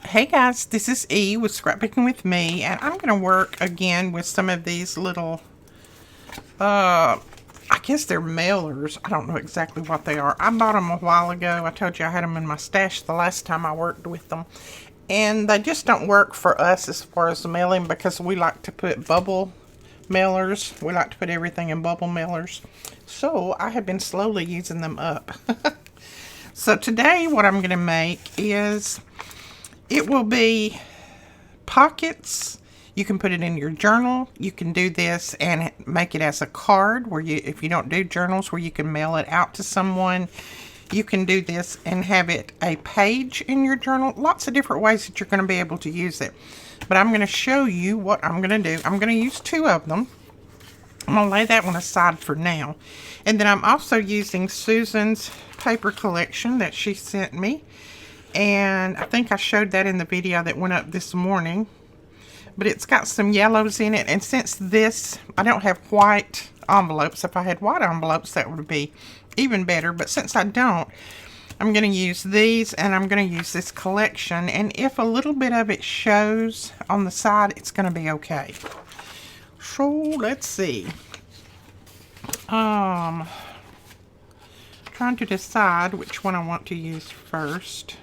Hey guys, this is E with Scrapbooking with Me, and I'm going to work again with some of these little, I guess they're mailers. I don't know exactly what they are. I bought them a while ago. I told you I had them in my stash the last time I worked with them. And they just don't work for us as far as the mailing because we like to put bubble mailers. We like to put everything in bubble mailers. So I have been slowly using them up. So today what I'm going to make is... it will be pockets. You can put it in your journal. You can do this and make it as a card where you, if you don't do journals, where you can mail it out to someone. You can do this and have it a page in your journal. Lots of different ways that you're going to be able to use it. But I'm going to show you what I'm going to do. I'm going to use two of them. I'm going to lay that one aside for now. And then I'm also using Susan's paper collection that she sent me. And I think I showed that in the video that went up this morning. But it's got some yellows in it. And since this, I don't have white envelopes. If I had white envelopes, that would be even better. But since I don't, I'm going to use these. And I'm going to use this collection. And if a little bit of it shows on the side, it's going to be okay. So, let's see. Trying to decide which one I want to use first.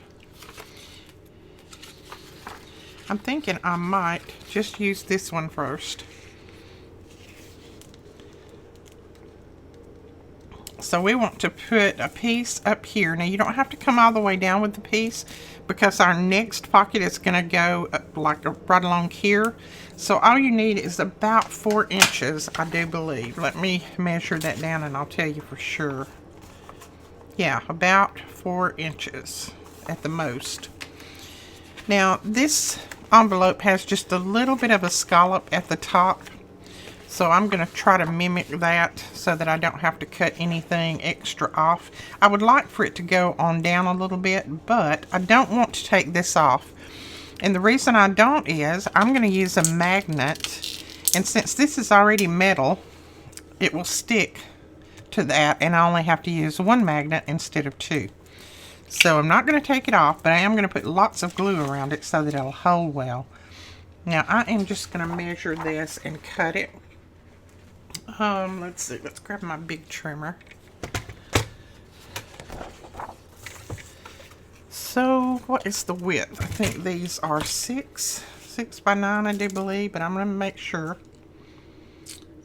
I'm thinking I might just use this one first. So we want to put a piece up here. Now you don't have to come all the way down with the piece because our next pocket is going to go up like right along here. So all you need is about 4 inches, I do believe. Let me measure that down and I'll tell you for sure. Yeah, about 4 inches at the most. Now this envelope has just a little bit of a scallop at the top, so I'm going to try to mimic that so that I don't have to cut anything extra off. I would like for it to go on down a little bit, but I don't want to take this off. And the reason I don't is I'm going to use a magnet, and since this is already metal, it will stick to that, and I only have to use one magnet instead of two. So I'm not going to take it off, but I am going to put lots of glue around it so that it'll hold well. Now I am just going to measure this and cut it. Let's see. Let's grab my big trimmer. So what is the width? I think these are 6 by 9, I do believe, but I'm going to make sure.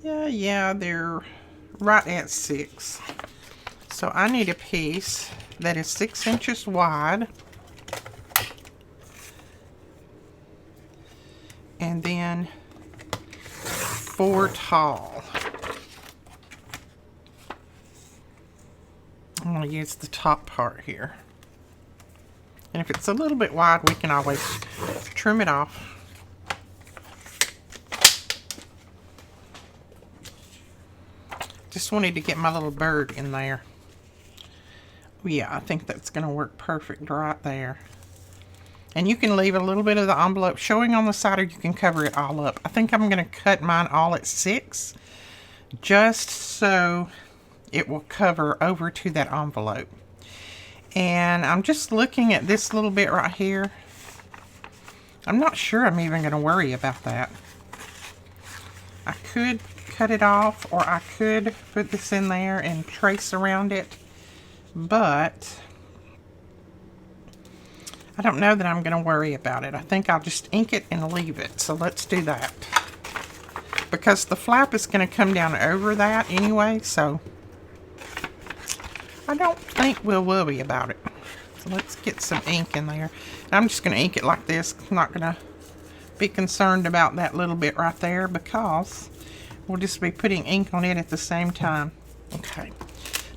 Yeah, they're right at 6. So I need a piece that is 6 inches wide and then 4 tall. I'm going to use the top part here. And if it's a little bit wide, we can always trim it off. Just wanted to get my little bird in there. Yeah, I think that's going to work perfect right there. And you can leave a little bit of the envelope showing on the side, or you can cover it all up. I think I'm going to cut mine all at 6, just so it will cover over to that envelope. And I'm just looking at this little bit right here. I'm not sure I'm even going to worry about that. I could cut it off, or I could put this in there and trace around it. But I don't know that I'm going to worry about it. I think I'll just ink it and leave it. So let's do that. Because the flap is going to come down over that anyway. So I don't think we'll worry about it. So let's get some ink in there. And I'm just going to ink it like this. I'm not going to be concerned about that little bit right there because we'll just be putting ink on it at the same time. Okay.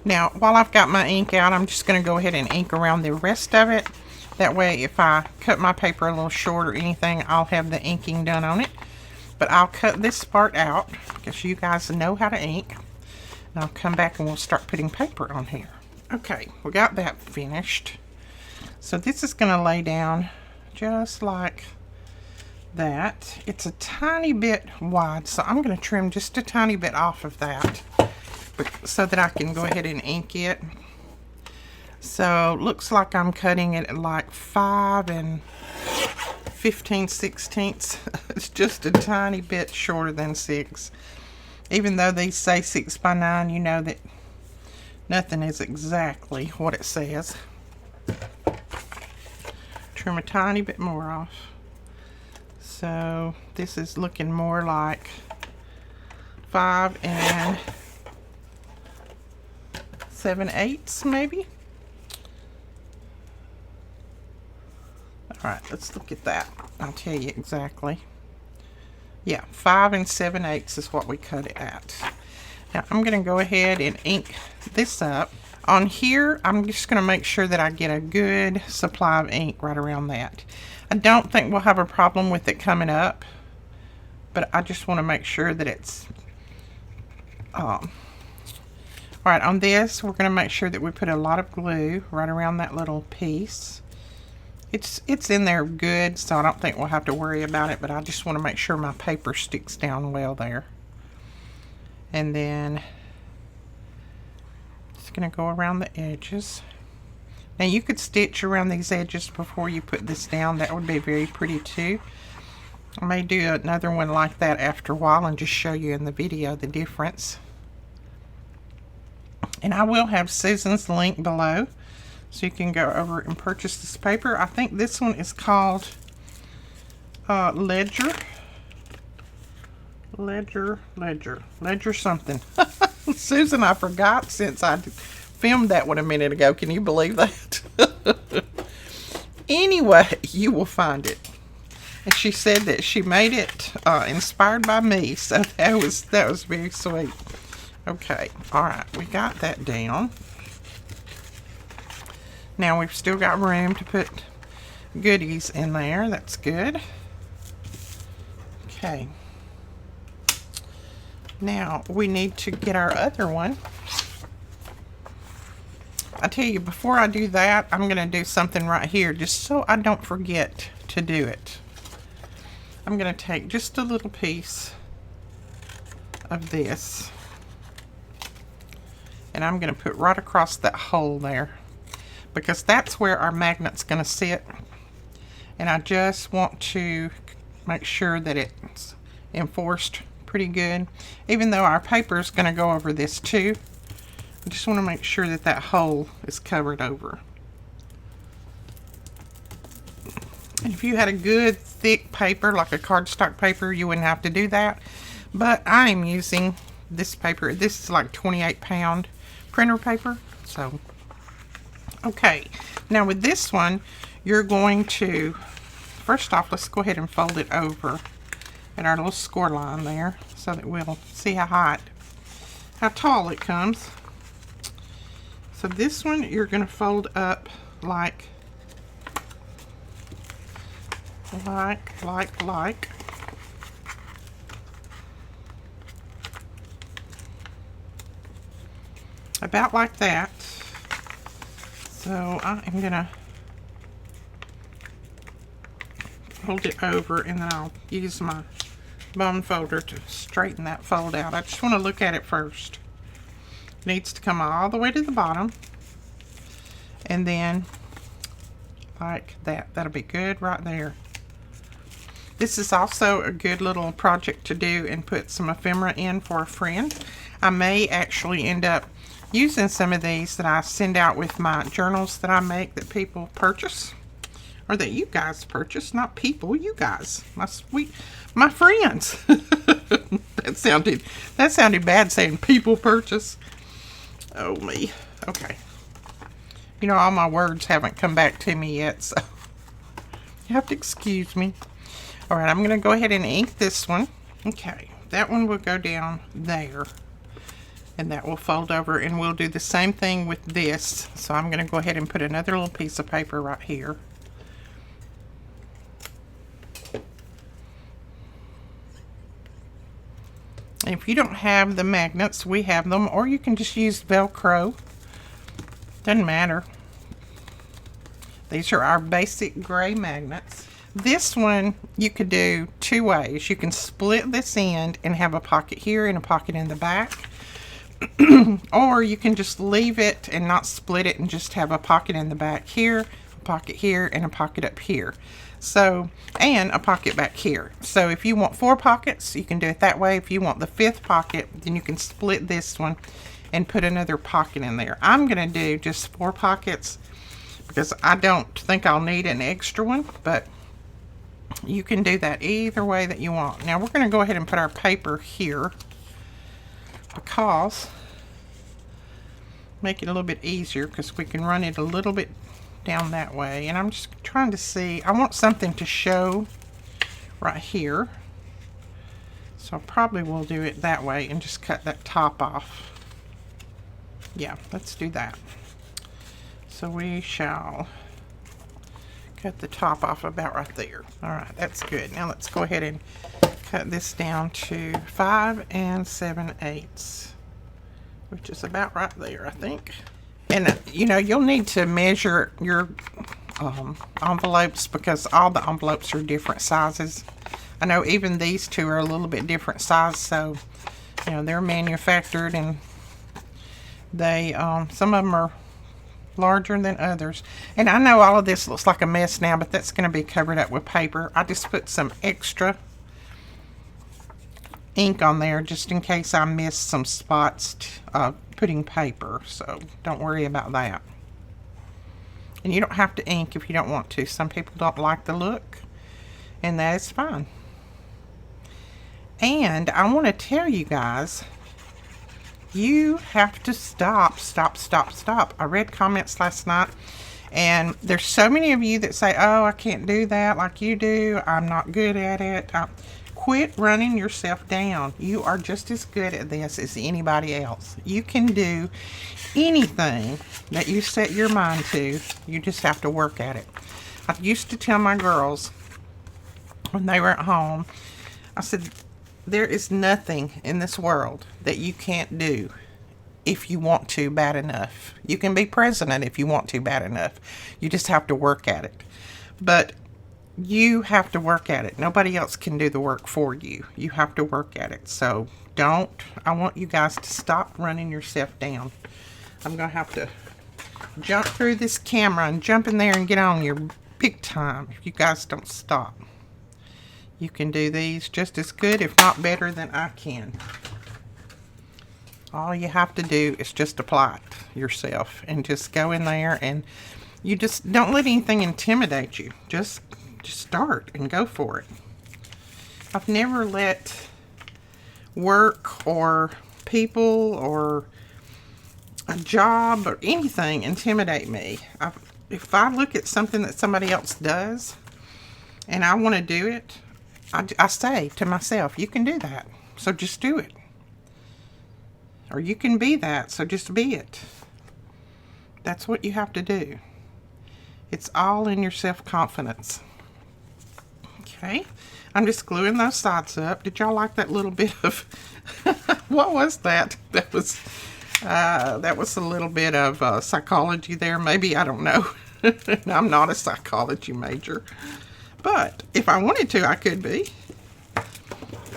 Now, while I've got my ink out, I'm just going to go ahead and ink around the rest of it. That way, if I cut my paper a little short or anything, I'll have the inking done on it. But I'll cut this part out because you guys know how to ink. And I'll come back and we'll start putting paper on here. Okay, we got that finished. So this is going to lay down just like that. It's a tiny bit wide, so I'm going to trim just a tiny bit off of that, so that I can go ahead and ink it. So looks like I'm cutting it at like 5 and 15/16. It's just a tiny bit shorter than 6. Even though these say 6 by 9, you know that nothing is exactly what it says. Trim a tiny bit more off. So this is looking more like 5 7/8 maybe. Alright, let's look at that. I'll tell you exactly. Yeah, 5 7/8 is what we cut it at. Now I'm going to go ahead and ink this up. On here, I'm just going to make sure that I get a good supply of ink right around that. I don't think we'll have a problem with it coming up, but I just want to make sure that it's... Alright, on this, we're going to make sure that we put a lot of glue right around that little piece. It's in there good, so I don't think we'll have to worry about it, but I just want to make sure my paper sticks down well there. And then it's going to go around the edges. Now you could stitch around these edges before you put this down. That would be very pretty too. I may do another one like that after a while and just show you in the video the difference. And I will have Susan's link below, so you can go over and purchase this paper. I think this one is called Ledger something. Susan, I forgot since I filmed that one a minute ago. Can you believe that? Anyway, you will find it. And she said that she made it inspired by me, so that was very sweet. Okay, all right, we got that down. Now we've still got room to put goodies in there. That's good. Okay. Now we need to get our other one. I tell you, before I do that, I'm going to do something right here just so I don't forget to do it. I'm going to take just a little piece of this, and I'm going to put right across that hole there, because that's where our magnet's going to sit. And I just want to make sure that it's enforced pretty good. Even though our paper is going to go over this too, I just want to make sure that that hole is covered over. And if you had a good thick paper, like a cardstock paper, you wouldn't have to do that. But I am using this paper. This is like 28-pound printer paper. So, okay. Now with this one, you're going to, first off, let's go ahead and fold it over at our little score line there, so that we'll see how tall it comes. So this one, you're going to fold up like about like that. So I am going to fold it over, and then I'll use my bone folder to straighten that fold out. I just want to look at it first. It needs to come all the way to the bottom, and then like that. That'll be good right there. This is also a good little project to do and put some ephemera in for a friend. I may actually end up using some of these that I send out with my journals that I make that people purchase, or that you guys purchase. Not people, you guys, my friends. that sounded bad saying people purchase. Oh me. Okay. You know, all my words haven't come back to me yet, so you have to excuse me. All right, I'm going to go ahead and ink this one. Okay, that one will go down there, and that will fold over, and we'll do the same thing with this. So I'm going to go ahead and put another little piece of paper right here. And if you don't have the magnets, we have them, or you can just use Velcro. Doesn't matter. These are our basic gray magnets. This one you could do two ways. You can split this end and have a pocket here and a pocket in the back. Or you can just leave it and not split it and just have a pocket in the back here, a pocket here, and a pocket up here. So, and a pocket back here. So if you want 4 pockets, you can do it that way. If you want the 5th pocket, then you can split this one and put another pocket in there. I'm gonna do just 4 pockets because I don't think I'll need an extra one, but you can do that either way that you want. Now we're gonna go ahead and put our paper here because make it a little bit easier because we can run it a little bit down that way. And I'm just trying to see, I want something to show right here, so I probably will do it that way and just cut that top off. Yeah, let's do that. So we shall cut the top off about right there. All right, that's good. Now let's go ahead and cut this down to 5 7/8, which is about right there, I think. And you know, you'll need to measure your envelopes because all the envelopes are different sizes. I know even these two are a little bit different size, so you know they're manufactured and they some of them are larger than others. And I know all of this looks like a mess now, but that's going to be covered up with paper. I just put some extra ink on there just in case I miss some spots putting paper, so don't worry about that. And you don't have to ink if you don't want to. Some people don't like the look, and that is fine. And I want to tell you guys, you have to stop. I read comments last night, and there's so many of you that say, oh, I can't do that like you do. I'm not good at it. Quit running yourself down. You are just as good at this as anybody else. You can do anything that you set your mind to. You just have to work at it. I used to tell my girls when they were at home, I said, there is nothing in this world that you can't do if you want to bad enough. You can be president if you want to bad enough. You just have to work at it. But you have to work at it. Nobody else can do the work for you. You have to work at it. So I want you guys to stop running yourself down. I'm going to have to jump through this camera and jump in there and get on your big time if you guys don't stop. You can do these just as good, if not better, than I can. All you have to do is just apply it yourself and just go in there, and you just don't let anything intimidate you. Just start and go for it. I've never let work or people or a job or anything intimidate me. If I look at something that somebody else does and I want to do it, I say to myself, you can do that, so just do it. Or you can be that, so just be it. That's what you have to do. It's all in your self-confidence. Okay, I'm just gluing those sides up. Did y'all like that little bit of, what was that? That was a little bit of psychology there, maybe, I don't know. I'm not a psychology major. But if I wanted to, I could be.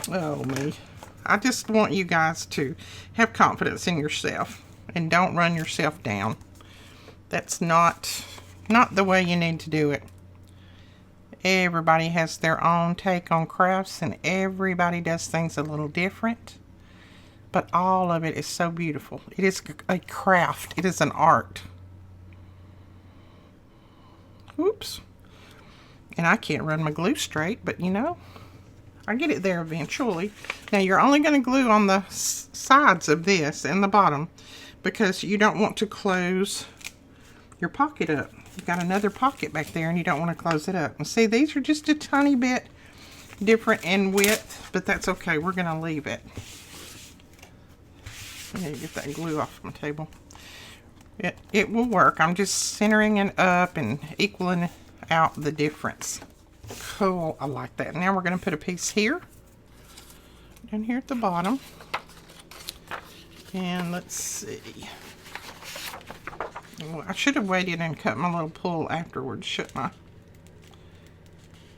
Oh, me. I just want you guys to have confidence in yourself and don't run yourself down. That's not the way you need to do it. Everybody has their own take on crafts, and everybody does things a little different. But all of it is so beautiful. It is a craft. It is an art. Oops. And I can't run my glue straight, but you know, I get it there eventually. Now you're only going to glue on the sides of this and the bottom because you don't want to close your pocket up. You've got another pocket back there and you don't want to close it up. And see, these are just a tiny bit different in width, but that's okay. We're going to leave it. I need to get that glue off my table. It will work. I'm just centering it up and equaling out the difference. Cool, I like that. Now we're going to put a piece here, down here at the bottom, and let's see. Well, I should have waited and cut my little pull afterwards, shouldn't I?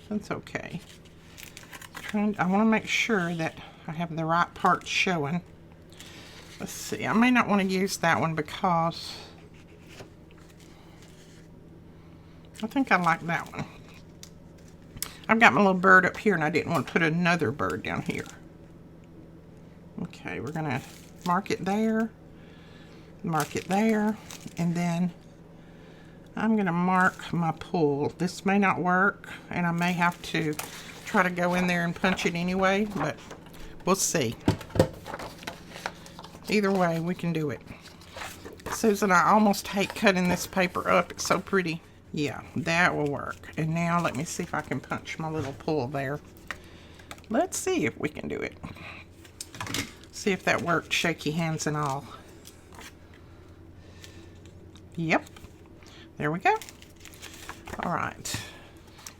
That's okay. I want to make sure that I have the right parts showing. Let's see, I may not want to use that one because I think I like that one. I've got my little bird up here and I didn't want to put another bird down here. Okay, we're gonna mark it there, and then I'm gonna mark my pull. This may not work and I may have to try to go in there and punch it anyway, but we'll see. Either way, we can do it. Susan, I almost hate cutting this paper up. It's so pretty. Yeah, that will work. And now let me see if I can punch my little pull there. Let's see if we can do it. See if that worked, shaky hands and all. Yep, there we go. All right.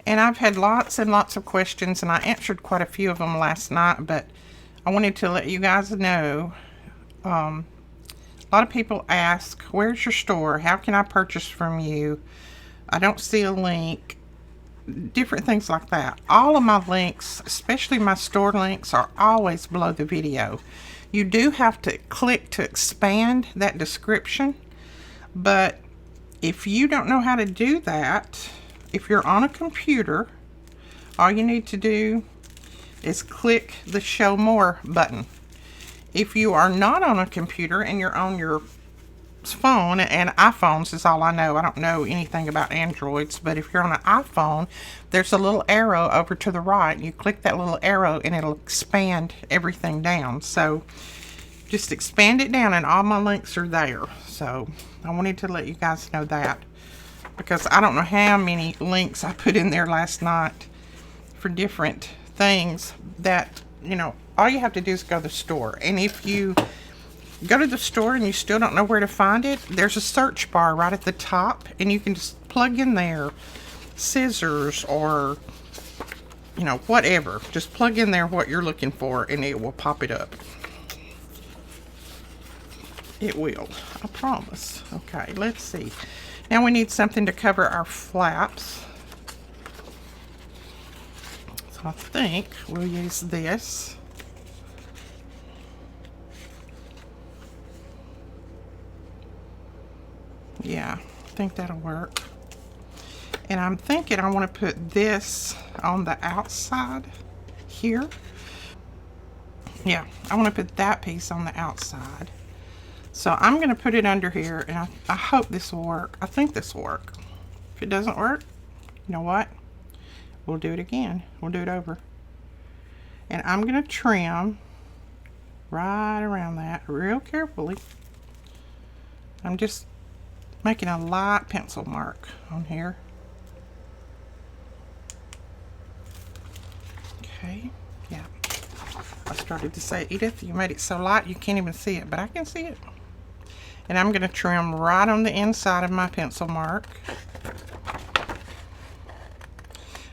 And I've had lots and lots of questions, and I answered quite a few of them last night, but I wanted to let you guys know, a lot of people ask, where's your store? How can I purchase from you? I don't see a link. Different things like that. All of my links, especially my store links, are always below the video. You do have to click to expand that description, but if you don't know how to do that, if you're on a computer, all you need to do is click the show more button. If you are not on a computer and you're on your phone, and iPhones is all I know. I don't know anything about Androids, but if you're on an iPhone, there's a little arrow over to the right. You click that little arrow and it'll expand everything down. So just expand it down and all my links are there. So I wanted to let you guys know that, because I don't know how many links I put in there last night for different things that, you know, all you have to do is go to the store. And if you go to the store and you still don't know where to find it, there's a search bar right at the top, and you can just plug in there scissors or, you know, whatever. Just plug in there what you're looking for and it will pop it up. It will, I promise. Okay, let's see. Now we need something to cover our flaps. So I think we'll use this. Yeah, I think that'll work. And I'm thinking I want to put this on the outside here. Yeah, I want to put that piece on the outside. So I'm going to put it under here, and I hope this will work. I think this will work. If it doesn't work, you know what? We'll do it again. We'll do it over. And I'm going to trim right around that real carefully. I'm just making a light pencil mark on here. Okay, yeah. I started to say, Edith, you made it so light you can't even see it, but I can see it. And I'm going to trim right on the inside of my pencil mark.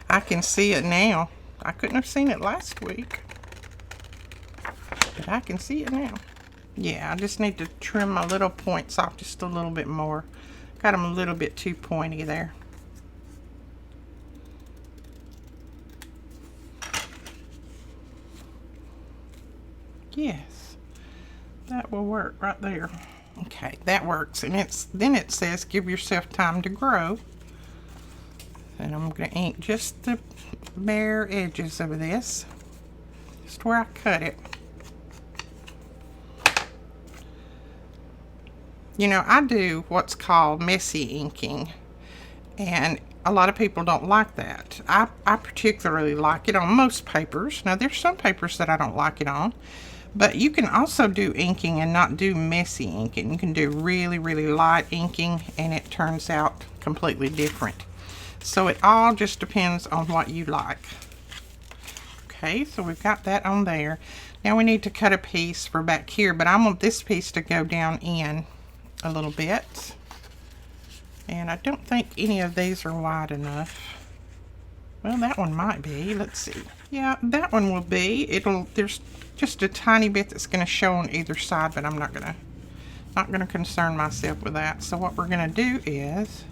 I can see it now. I couldn't have seen it last week, but I can see it now. Yeah, I just need to trim my little points off just a little bit more. Got them a little bit too pointy there. Yes, that will work right there. Okay, that works. And then it says give yourself time to grow. And I'm going to ink just the bare edges of this, just where I cut it. You know, I do what's called messy inking, and a lot of people don't like that. I particularly like it on most papers. Now, there's some papers that I don't like it on, but you can also do inking and not do messy inking. You can do really, really light inking, and it turns out completely different. So it all just depends on what you like. Okay, so we've got that on there. Now we need to cut a piece for back here, but I want this piece to go down in a little bit. And I don't think any of these are wide enough. Well, that one might be. Let's see. Yeah, that one will be. There's just a tiny bit that's going to show on either side, but I'm not gonna concern myself with that. So what we're gonna do is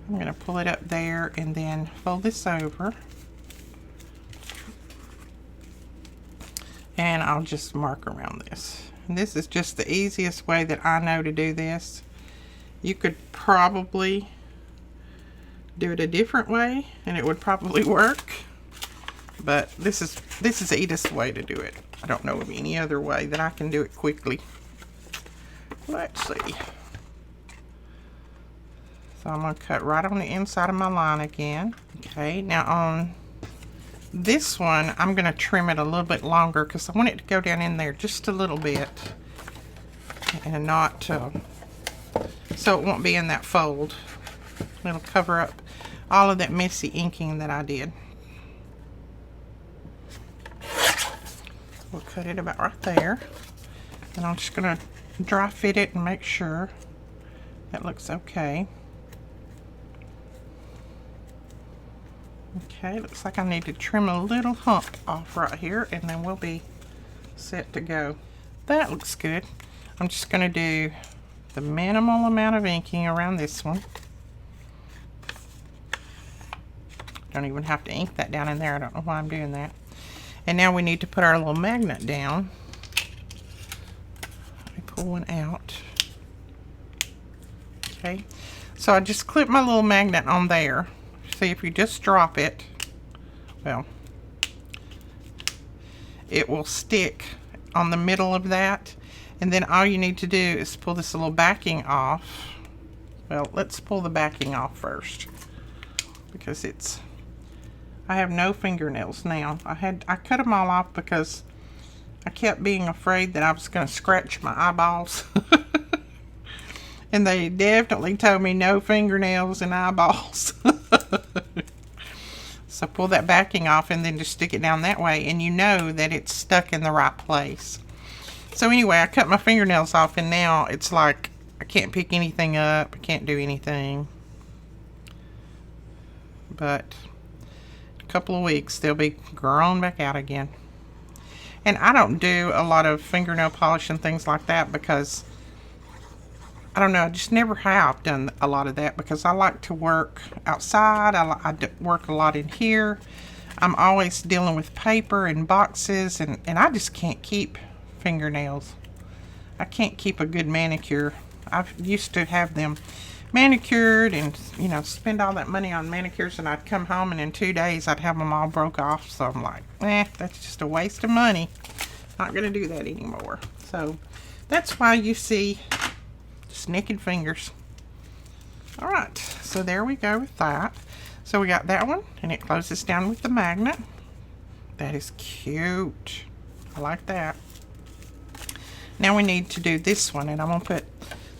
I'm gonna pull it up there and then fold this over. And I'll just mark around this. And this is just the easiest way that I know to do this. You could probably do it a different way and it would probably work. But this is the easiest way to do it. I don't know of any other way that I can do it quickly. Let's see. So I'm going to cut right on the inside of my line again. Okay, now on this one, I'm going to trim it a little bit longer because I want it to go down in there just a little bit and not so it won't be in that fold. It'll cover up all of that messy inking that I did. We'll cut it about right there. And I'm just going to dry fit it and make sure that looks okay. Okay, looks like I need to trim a little hump off right here and then we'll be set to go. That looks good. I'm just going to do the minimal amount of inking around this one. Don't even have to ink that down in there. I don't know why I'm doing that. And now we need to put our little magnet down. Let me pull one out. Okay, so I just clip my little magnet on there. See, if you just drop it, well, it will stick on the middle of that. And then all you need to do is pull this little backing off. Well, let's pull the backing off first because I have no fingernails now. I cut them all off because I kept being afraid that I was going to scratch my eyeballs. And they definitely told me no fingernails and eyeballs. So pull that backing off and then just stick it down that way, and you know that it's stuck in the right place. So anyway, I cut my fingernails off and now it's like I can't pick anything up. I can't do anything. But a couple of weeks they'll be grown back out again. And I don't do a lot of fingernail polish and things like that because I don't know, I just never have done a lot of that because I like to work outside. I work a lot in here. I'm always dealing with paper and boxes, and I just can't keep fingernails. I can't keep a good manicure. I used to have them manicured and, you know, spend all that money on manicures, and I'd come home and in 2 days I'd have them all broke off. So I'm like, that's just a waste of money. Not going to do that anymore. So that's why you see just naked fingers. Alright, so there we go with that. So we got that one, and it closes down with the magnet. That is cute. I like that. Now we need to do this one, and I'm going to put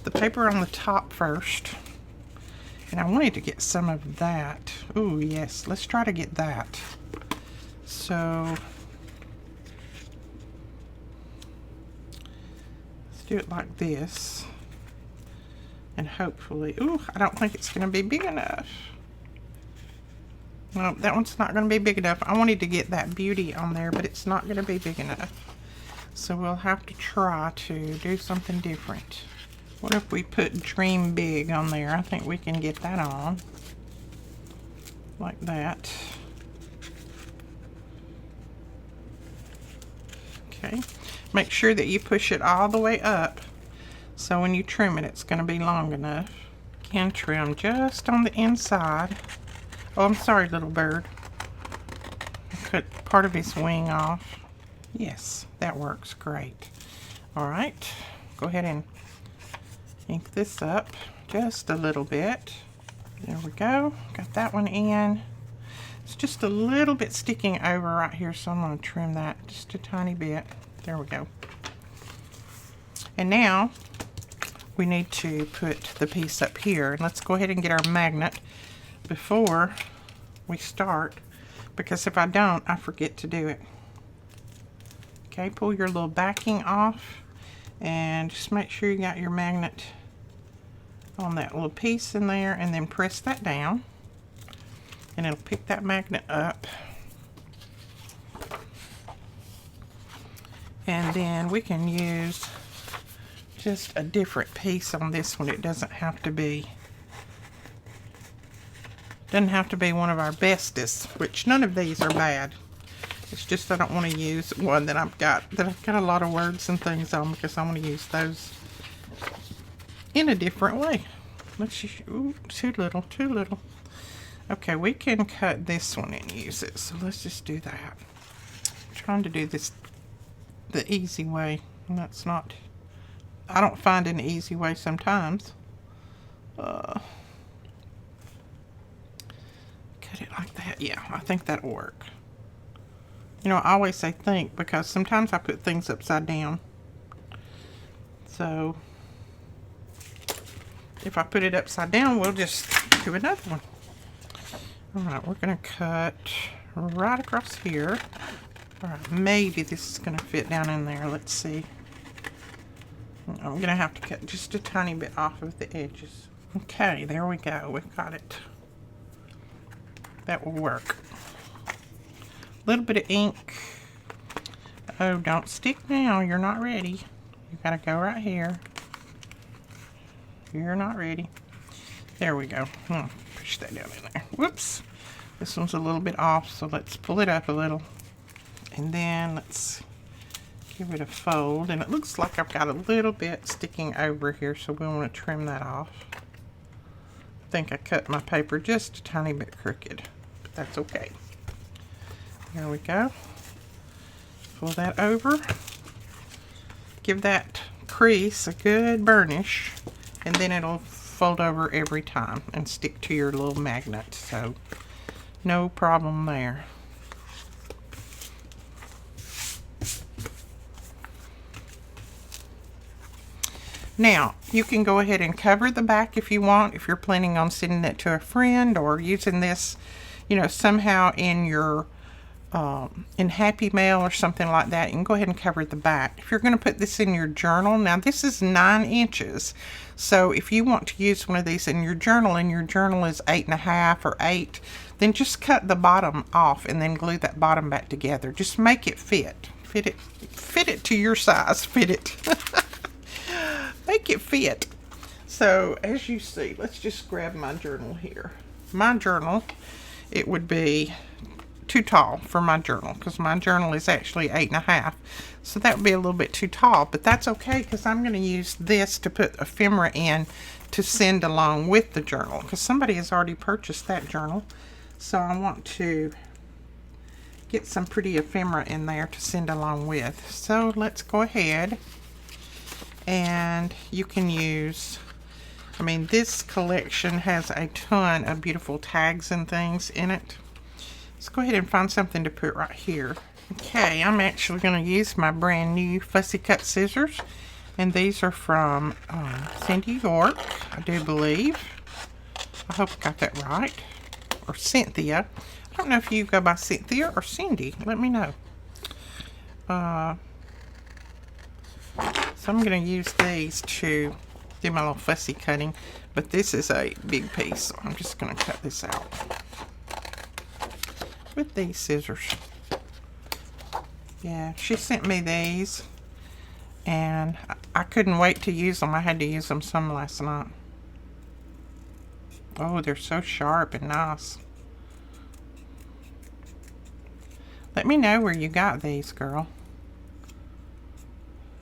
the paper on the top first. And I wanted to get some of that. Ooh, yes, let's try to get that. So let's do it like this. And hopefully, ooh, I don't think it's going to be big enough. No, that one's not going to be big enough. I wanted to get that beauty on there, but it's not going to be big enough. So we'll have to try to do something different. What if we put Dream Big on there? I think we can get that on. Like that. Okay. Make sure that you push it all the way up. So when you trim it, it's going to be long enough. You can trim just on the inside. Oh, I'm sorry, little bird. I cut part of his wing off. Yes, that works great. Alright, go ahead and ink this up just a little bit. There we go. Got that one in. It's just a little bit sticking over right here, so I'm going to trim that just a tiny bit. There we go. And now we need to put the piece up here. And let's go ahead and get our magnet before we start, because if I don't, I forget to do it. Okay, pull your little backing off and just make sure you got your magnet on that little piece in there, and then press that down and it'll pick that magnet up. And then we can use just a different piece on this one. It doesn't have to be one of our bestest, which none of these are bad. It's just I don't want to use one that I've got a lot of words and things on, because I want to use those in a different way. Let's just, ooh, too little. Okay, we can cut this one and use it. So let's just do that. I'm trying to do this the easy way. And that's not, I don't find an easy way sometimes. Cut it like that. Yeah, I think that'll work. You know, I always say think because sometimes I put things upside down. So if I put it upside down, we'll just do another one. All right, we're going to cut right across here. All right, maybe this is going to fit down in there. Let's see. I'm going to have to cut just a tiny bit off of the edges. Okay, there we go. We've got it. That will work. A little bit of ink. Oh, don't stick now. You're not ready. You got to go right here. You're not ready. There we go. Push that down in there. Whoops. This one's a little bit off, so let's pull it up a little. And then let's give it a fold. And it looks like I've got a little bit sticking over here, so we want to trim that off. I think I cut my paper just a tiny bit crooked, but that's okay. There we go. Pull that over. Give that crease a good burnish, and then it'll fold over every time and stick to your little magnet, so no problem there. Now, you can go ahead and cover the back if you want, if you're planning on sending it to a friend or using this, you know, somehow in your in Happy Mail or something like that. You can go ahead and cover the back. If you're going to put this in your journal, now this is 9 inches, so if you want to use one of these in your journal and your journal is 8.5 or 8, then just cut the bottom off and then glue that bottom back together. Just make it fit it to your size. Make it fit. So as you see, let's just grab my journal here. My journal, it would be too tall for my journal because my journal is actually 8.5, so that would be a little bit too tall, but that's okay because I'm going to use this to put ephemera in to send along with the journal, because somebody has already purchased that journal, so I want to get some pretty ephemera in there to send along with. So let's go ahead, and you can use, I mean, this collection has a ton of beautiful tags and things in it. Let's go ahead and find something to put right here. Okay, I'm actually going to use my brand new fussy cut scissors, and these are from Cindy York, I do believe. I hope I got that right. Or Cynthia. I don't know if you go by Cynthia or Cindy. Let me know. So I'm going to use these to do my little fussy cutting, but this is a big piece, so I'm just going to cut this out with these scissors. Yeah, she sent me these, and I couldn't wait to use them. I had to use them some last night. Oh, they're so sharp and nice. Let me know where you got these, girl.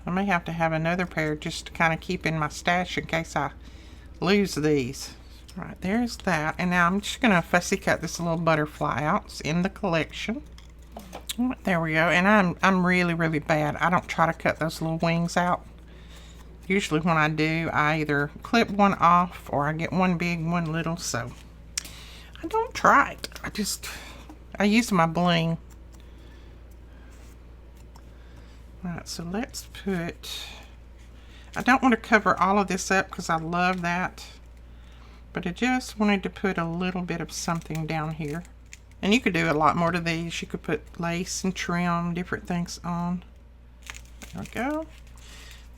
I may have to have another pair just to kind of keep in my stash in case I lose these. All right, there's that. And now I'm just going to fussy cut this little butterfly out. It's in the collection. All right, there we go. And I'm really, really bad. I don't try to cut those little wings out. Usually when I do, I either clip one off or I get one big, one little. So I don't try it. I use my bling. Alright, so let's put, I don't want to cover all of this up because I love that, but I just wanted to put a little bit of something down here. And you could do a lot more to these. You could put lace and trim, different things on. There we go.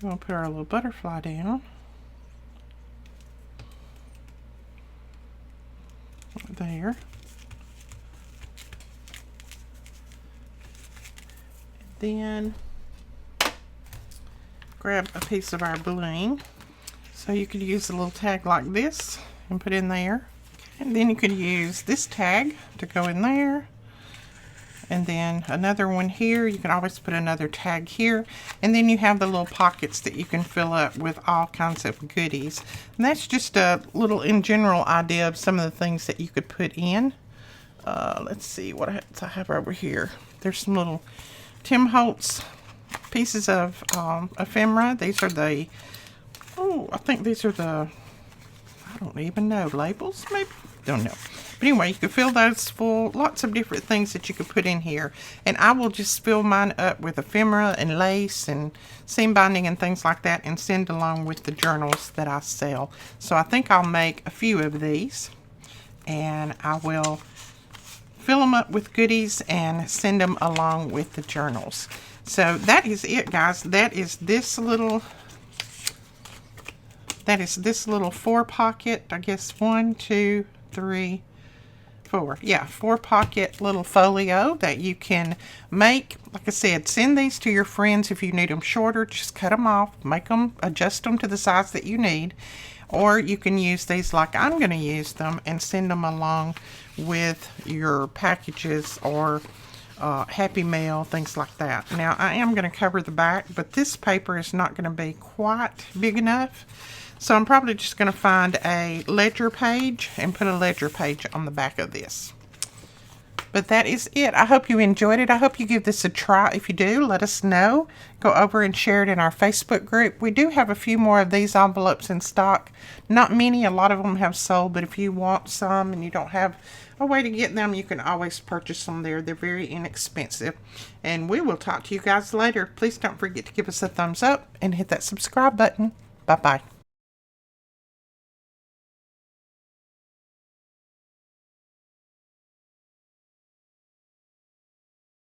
We'll put our little butterfly down. There. And then grab a piece of our bling. So you could use a little tag like this and put in there. And then you could use this tag to go in there. And then another one here. You can always put another tag here. And then you have the little pockets that you can fill up with all kinds of goodies. And that's just a little in general idea of some of the things that you could put in. Let's see what I have over here. There's some little Tim Holtz pieces of ephemera. These are the, I think these are the, I don't even know, labels maybe? Don't know. But anyway, you can fill those full, lots of different things that you could put in here. And I will just fill mine up with ephemera and lace and seam binding and things like that and send along with the journals that I sell. So I think I'll make a few of these and I will fill them up with goodies and send them along with the journals. So that is it, guys. That is this little 4-pocket, I guess 1, 2, 3, 4. Yeah, 4-pocket little folio that you can make. Like I said, send these to your friends if you need them shorter. Just cut them off, make them, adjust them to the size that you need. Or you can use these like I'm going to use them and send them along with your packages or Happy Mail, things like that. Now, I am going to cover the back, but this paper is not going to be quite big enough. So I'm probably just going to find a ledger page and put a ledger page on the back of this. But that is it. I hope you enjoyed it. I hope you give this a try. If you do, let us know. Go over and share it in our Facebook group. We do have a few more of these envelopes in stock. Not many. A lot of them have sold. But if you want some and you don't have a way to get them, you can always purchase them there. They're very inexpensive. And we will talk to you guys later. Please don't forget to give us a thumbs up and hit that subscribe button. Bye-bye.